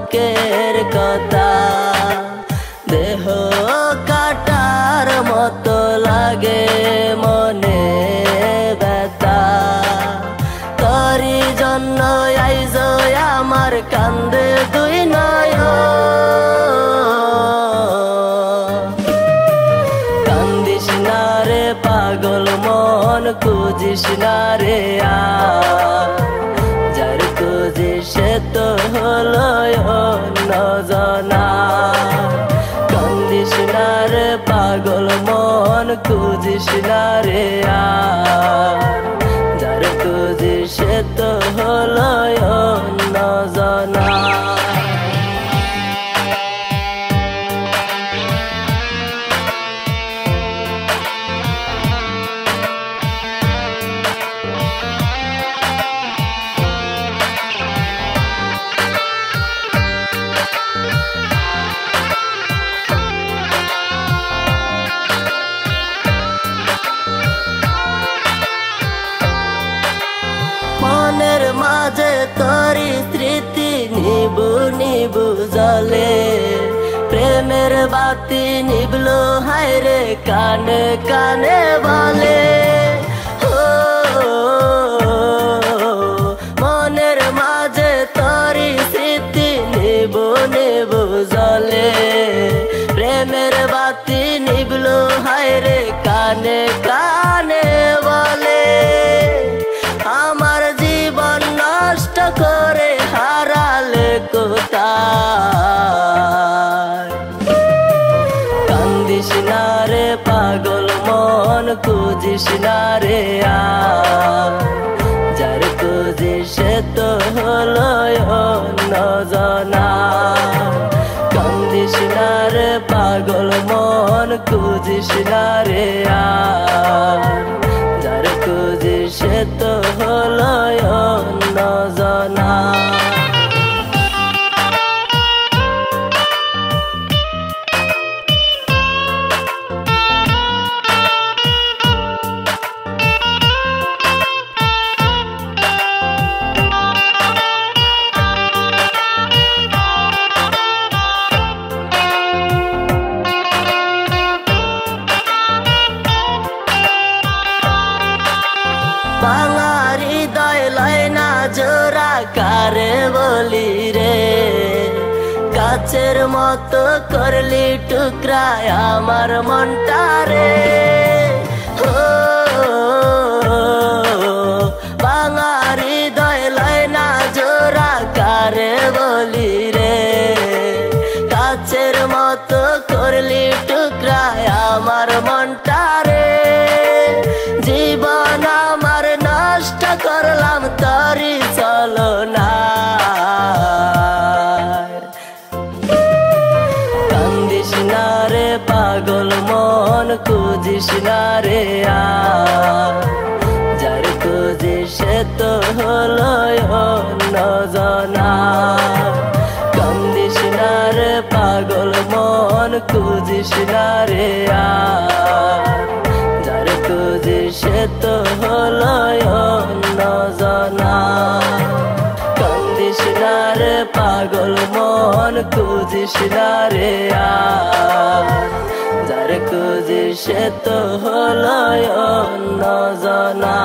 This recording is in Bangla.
বুকের কথা দেহ কাটার মতো লাগে মনে ব্যথা তোরি জন্য আইজ আমার কান্দে দুই নয়ন কান্দিস না রে পাগল মন খুঁজিস না রে যার খুঁজি সে তো হলো অন্য জনা কান্দিস না রে পাগল মন খুঁজিস না রে যার খুঁজি সে তো হলো অন্য জনা মনের মাঝে তোরি স্মৃতি নিবু নিবু জলে প্রেমের বাতি নিবলো হায়রে কানে কানে বলে মনের মাঝে তোরি স্মৃতি নিবু নিবু জলে প্রেমের বাতি নিবলো হায়রে কানে কানে বলে আমার জীবন নষ্ট করে হারালে কোথায় কান্দিস না রে পাগল মন খুঁজিস না রে যার খুঁজি সে তো হলো অন্য জনা কান্দিস না রে পাগল মন খুঁজিস না রে যার খুঁজি সে তো হলো অন্য জনা ভাঙা হৃদয় লয় না জোড়া কারে বলি রে গাছের মতো করলি টুকরায় আমার মনটা রে ভাঙা হৃদয় লয় না জোড়া কারে বলি রে গাছের মতো করলি টুকরায় আমার মনটা রে জীবন আমার নষ্ট করলাম তোরি চলো না কান্দিস না রে পাগল মন খুঁজিস না রে যার খুঁজি সে তো হলো অন্য জনা কান্দিস না রে পাগল মন খুঁজিস না রে যার খুঁজি সে তো হলো অন্য জনা কান্দিস না রে পাগল মন খুঁজিস না রে যার খুঁজি সে তো হলো অন্য জনা।